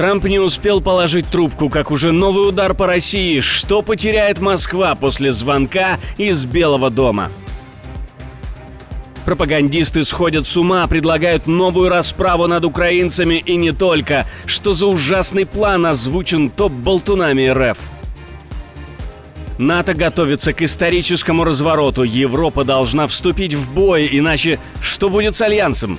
Трамп не успел положить трубку, как уже новый удар по России. Что потеряет Москва после звонка из Белого дома? Пропагандисты сходят с ума, предлагают новую расправу над украинцами и не только. Что за ужасный план озвучен топ-болтунами РФ? НАТО готовится к историческому развороту. Европа должна вступить в бой, иначе что будет с альянсом?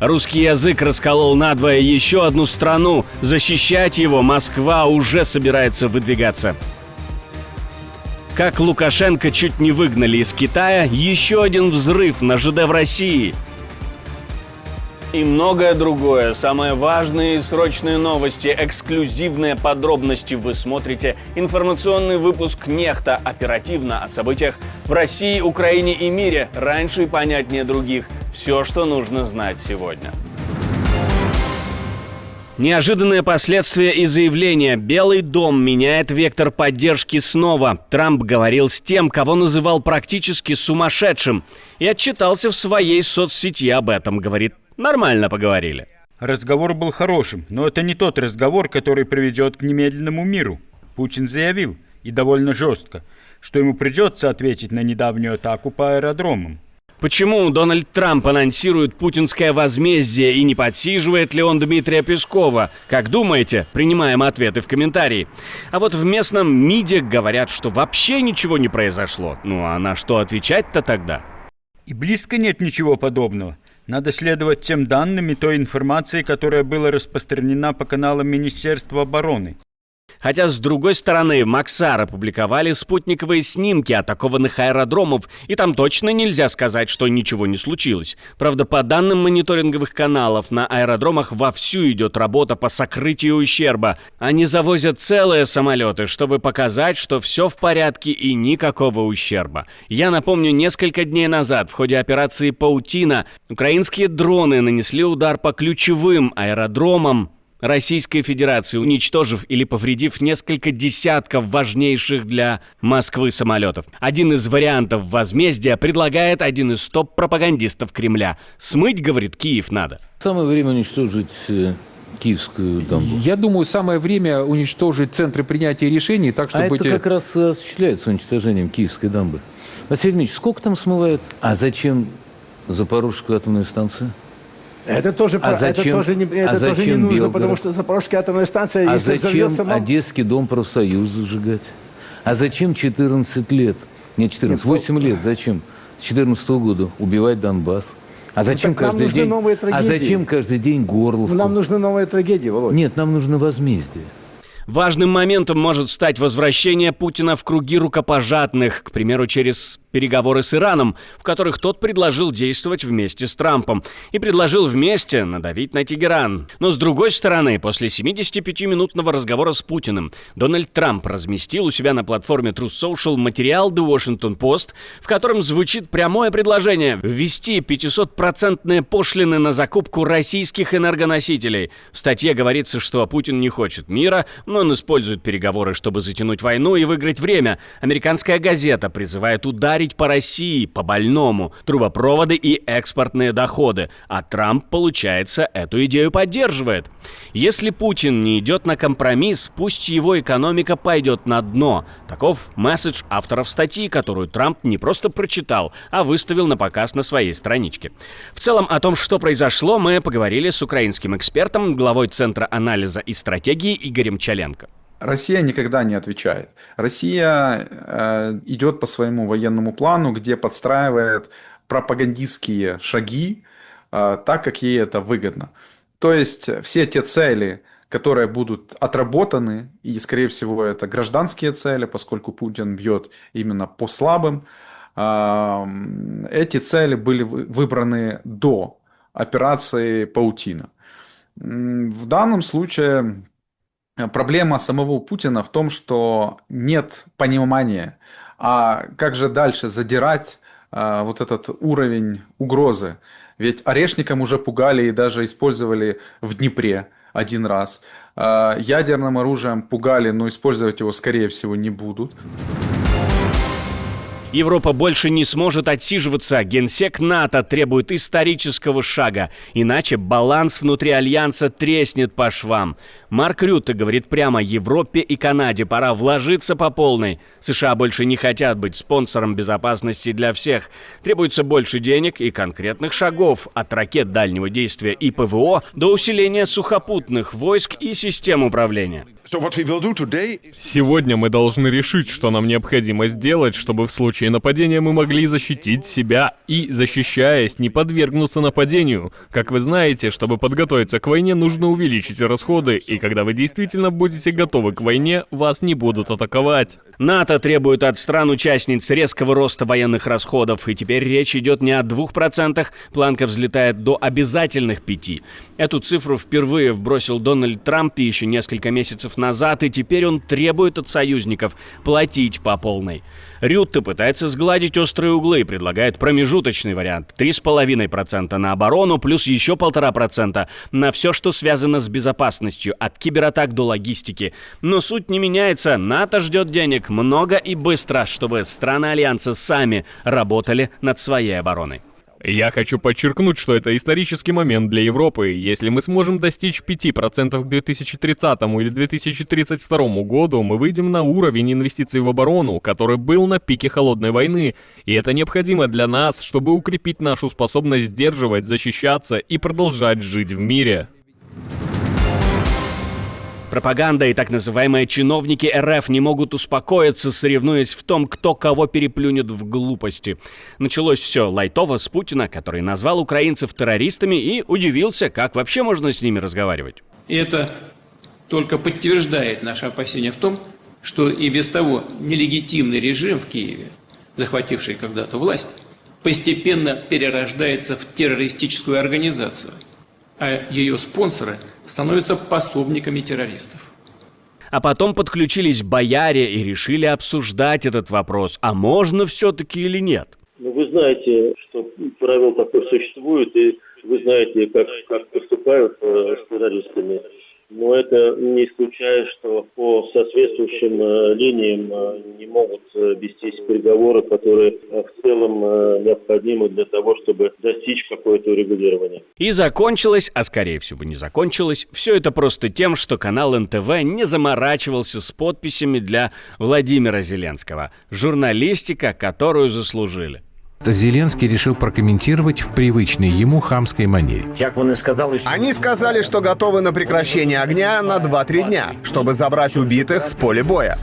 Русский язык расколол надвое еще одну страну. Защищать его Москва уже собирается выдвигаться. Как Лукашенко чуть не выгнали из Китая, еще один взрыв на ЖД в России. И многое другое. Самые важные и срочные новости, эксклюзивные подробности. Вы смотрите информационный выпуск «Нехта». Оперативно о событиях в России, Украине и мире. Раньше и понятнее других. Все, что нужно знать сегодня. Неожиданные последствия и заявления. Белый дом меняет вектор поддержки снова. Трамп говорил с тем, кого называл практически сумасшедшим. И отчитался в своей соцсети об этом, говорит. Нормально поговорили. Разговор был хорошим, но это не тот разговор, который приведет к немедленному миру. Путин заявил, и довольно жестко, что ему придется ответить на недавнюю атаку по аэродромам. Почему Дональд Трамп анонсирует путинское возмездие и не подсиживает ли он Дмитрия Пескова? Как думаете? Принимаем ответы в комментарии. А вот в местном МИДе говорят, что вообще ничего не произошло. Ну а на что отвечать-то тогда? И близко нет ничего подобного. Надо следовать тем данным и той информации, которая была распространена по каналам Министерства обороны. Хотя, с другой стороны, Максар опубликовали спутниковые снимки атакованных аэродромов, и там точно нельзя сказать, что ничего не случилось. Правда, по данным мониторинговых каналов, на аэродромах вовсю идет работа по сокрытию ущерба. Они завозят целые самолеты, чтобы показать, что все в порядке и никакого ущерба. Я напомню, несколько дней назад в ходе операции «Паутина» украинские дроны нанесли удар по ключевым аэродромам Российской Федерации, уничтожив или повредив несколько десятков важнейших для Москвы самолетов. Один из вариантов возмездия предлагает один из топ-пропагандистов Кремля. Смыть, говорит, Киев надо. Самое время уничтожить Киевскую дамбу. Я думаю, самое время уничтожить центры принятия решений, так чтобы... это как раз осуществляется уничтожением Киевской дамбы. Василий Ильич, сколько там смывает? А зачем Запорожскую атомную станцию? Это тоже не нужно, Белгород? Потому что Запорожская атомная станция, если взорвется... зачем Одесский дом профсоюза сжигать? А зачем 14 лет? Нет, 14, 8 лет. Зачем? С 14 года убивать Донбасс. А зачем каждый день? А зачем каждый день Горловку? Нам нужны новые трагедии, Володя. Нет, нам нужно возмездие. Важным моментом может стать возвращение Путина в круги рукопожатных, к примеру, через переговоры с Ираном, в которых тот предложил действовать вместе с Трампом. И предложил вместе надавить на Тегеран. Но с другой стороны, после 75-минутного разговора с Путиным, Дональд Трамп разместил у себя на платформе Truth Social материал The Washington Post, в котором звучит прямое предложение ввести 500% пошлины на закупку российских энергоносителей. В статье говорится, что Путин не хочет мира, но он использует переговоры, чтобы затянуть войну и выиграть время. Американская газета призывает ударить по России, по больному, трубопроводы и экспортные доходы. А Трамп, получается, эту идею поддерживает. Если Путин не идет на компромисс, пусть его экономика пойдет на дно. Таков месседж авторов статьи, которую Трамп не просто прочитал, а выставил на показ на своей страничке. В целом, о том, что произошло, мы поговорили с украинским экспертом, главой Центра анализа и стратегии Игорем Чаленко. Россия никогда не отвечает. Россия идет по своему военному плану, где подстраивает пропагандистские шаги так, как ей это выгодно. То есть все те цели, которые будут отработаны, и, скорее всего, это гражданские цели, поскольку Путин бьет именно по слабым, эти цели были выбраны до операции «Паутина». В данном случае проблема самого Путина в том, что нет понимания, а как же дальше задирать вот этот уровень угрозы. Ведь орешником уже пугали и даже использовали в Днепре один раз. Ядерным оружием пугали, но использовать его, скорее всего, не будут. Европа больше не сможет отсиживаться. Генсек НАТО требует исторического шага, иначе баланс внутри альянса треснет по швам. Марк Рютте говорит прямо: Европе и Канаде пора вложиться по полной. США больше не хотят быть спонсором безопасности для всех. Требуется больше денег и конкретных шагов, от ракет дальнего действия и ПВО до усиления сухопутных войск и систем управления. Сегодня мы должны решить, что нам необходимо сделать, чтобы в случае нападения мы могли защитить себя и, защищаясь, не подвергнуться нападению. Как вы знаете, чтобы подготовиться к войне, нужно увеличить расходы, и когда вы действительно будете готовы к войне, вас не будут атаковать. НАТО требует от стран-участниц резкого роста военных расходов, и теперь речь идет не о 2%, планка взлетает до обязательных 5%. Эту цифру впервые вбросил Дональд Трамп еще несколько месяцев назад, и теперь он требует от союзников платить по полной. Рютте пытается сгладить острые углы и предлагает промежуточный вариант: 3,5% на оборону плюс еще 1,5% на все, что связано с безопасностью, от кибератак до логистики. Но суть не меняется. НАТО ждет денег много и быстро, чтобы страны Альянса сами работали над своей обороной. Я хочу подчеркнуть, что это исторический момент для Европы. Если мы сможем достичь 5% к 2030 или 2032 году, мы выйдем на уровень инвестиций в оборону, который был на пике холодной войны. И это необходимо для нас, чтобы укрепить нашу способность сдерживать, защищаться и продолжать жить в мире. Пропаганда и так называемые чиновники РФ не могут успокоиться, соревнуясь в том, кто кого переплюнет в глупости. Началось все лайтово с Путина, который назвал украинцев террористами и удивился, как вообще можно с ними разговаривать. И это только подтверждает наше опасение в том, что и без того нелегитимный режим в Киеве, захвативший когда-то власть, постепенно перерождается в террористическую организацию, а ее спонсоры становятся пособниками террористов. А потом подключились бояре и решили обсуждать этот вопрос. А можно все-таки или нет? Ну, вы знаете, что правило такое существует, и вы знаете, как поступают с террористами. Но это не исключает, что по соответствующим линиям не могут вестись переговоры, которые в целом необходимы для того, чтобы достичь какое-то урегулирования. И закончилось, а скорее всего не закончилось, все это просто тем, что канал НТВ не заморачивался с подписями для Владимира Зеленского. Журналистика, которую заслужили. Зеленский решил прокомментировать в привычной ему хамской манере. Они сказали, что готовы на прекращение огня на 2-3 дня, чтобы забрать убитых с поля боя.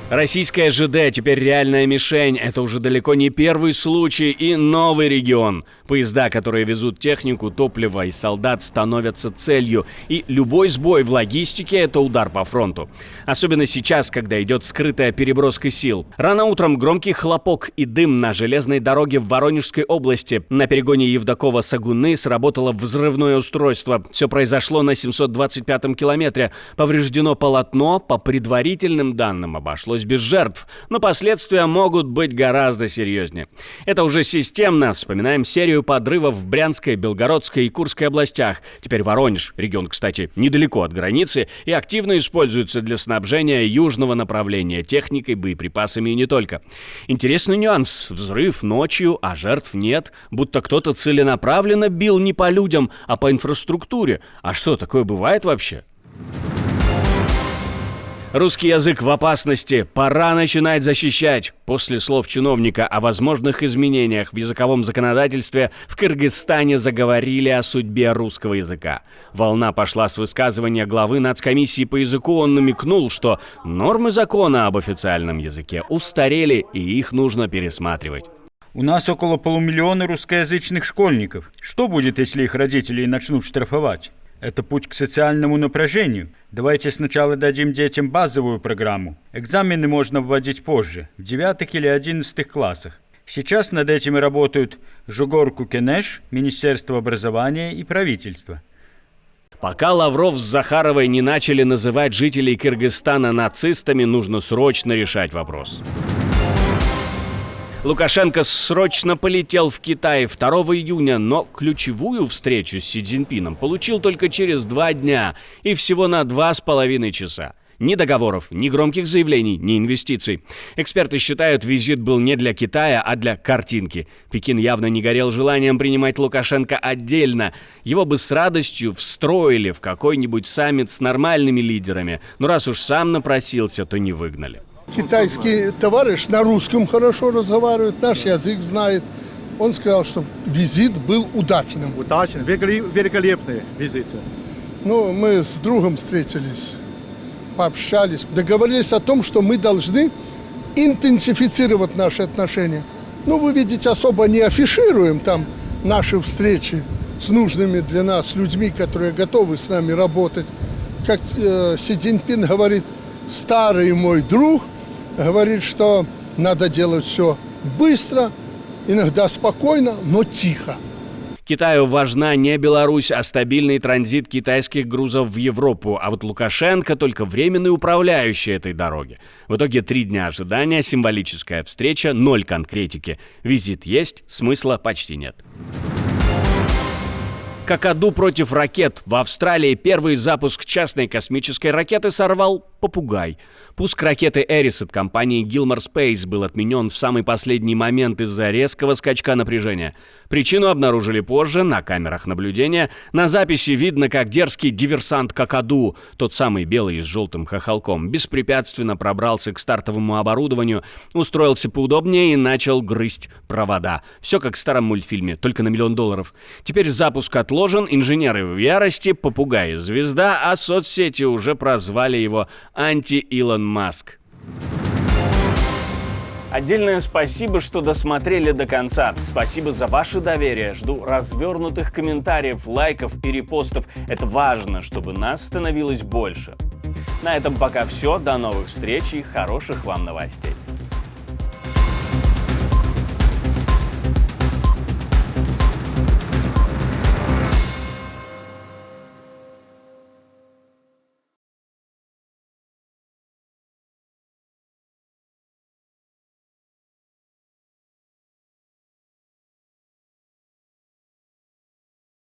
Российская ЖД теперь реальная мишень. Это уже далеко не первый случай и новый регион. Поезда, которые везут технику, топливо и солдат, становятся целью. И любой сбой в логистике – это удар по фронту. Особенно сейчас, когда идет скрытая переброска сил. Рано утром громкий хлопок и дым на железной дороге в Воронежской области. На перегоне Евдокова-Сагуны сработало взрывное устройство. Все произошло на 725-м километре. Повреждено полотно, по предварительным данным обошлось без жертв, но последствия могут быть гораздо серьезнее. Это уже системно. Вспоминаем серию подрывов в Брянской, Белгородской и Курской областях. Теперь Воронеж, регион, кстати, недалеко от границы, и активно используется для снабжения южного направления техникой, боеприпасами и не только. Интересный нюанс. Взрыв ночью, а жертв нет. Будто кто-то целенаправленно бил не по людям, а по инфраструктуре. А что, такое бывает вообще? Русский язык в опасности. Пора начинать защищать. После слов чиновника о возможных изменениях в языковом законодательстве в Кыргызстане заговорили о судьбе русского языка. Волна пошла с высказывания главы Нацкомиссии по языку. Он намекнул, что нормы закона об официальном языке устарели и их нужно пересматривать. У нас около 500 000 русскоязычных школьников. Что будет, если их родители начнут штрафовать? Это путь к социальному напряжению. Давайте сначала дадим детям базовую программу. Экзамены можно вводить позже, в 9 или 11 классах. Сейчас над этим работают Жогор Кукенеш, Министерство образования и правительство. Пока Лавров с Захаровой не начали называть жителей Кыргызстана нацистами, нужно срочно решать вопрос. Лукашенко срочно полетел в Китай 2 июня, но ключевую встречу с Си Цзиньпином получил только через 2 дня и всего на 2,5 часа. Ни договоров, ни громких заявлений, ни инвестиций. Эксперты считают, визит был не для Китая, а для картинки. Пекин явно не горел желанием принимать Лукашенко отдельно. Его бы с радостью встроили в какой-нибудь саммит с нормальными лидерами. Но раз уж сам напросился, то не выгнали. Китайский товарищ на русском хорошо разговаривает, наш язык знает. Он сказал, что визит был удачным. Удачный, великолепный визит. Ну, мы с другом встретились, пообщались, договорились о том, что мы должны интенсифицировать наши отношения. Ну, вы видите, особо не афишируем там наши встречи с нужными для нас людьми, которые готовы с нами работать. Как Си Цзиньпин говорит, старый мой друг, говорит, что надо делать все быстро, иногда спокойно, но тихо. Китаю важна не Беларусь, а стабильный транзит китайских грузов в Европу, а вот Лукашенко только временный управляющий этой дороги. В итоге 3 дня ожидания, символическая встреча, 0 конкретики. Визит есть, смысла почти нет. Какаду против ракет. В Австралии первый запуск частной космической ракеты сорвал попугай. Пуск ракеты «Эрис» от компании Gilmore Space был отменен в самый последний момент из-за резкого скачка напряжения. Причину обнаружили позже на камерах наблюдения. На записи видно, как дерзкий диверсант Какаду, тот самый белый с желтым хохолком, беспрепятственно пробрался к стартовому оборудованию, устроился поудобнее и начал грызть провода. Все как в старом мультфильме, только на $1 миллион. Теперь запуск отложен, инженеры в ярости, попугай — звезда, а соцсети уже прозвали его анти-Илон Маск. Отдельное спасибо, что досмотрели до конца. Спасибо за ваше доверие. Жду развернутых комментариев, лайков и репостов. Это важно, чтобы нас становилось больше. На этом пока все. До новых встреч и хороших вам новостей.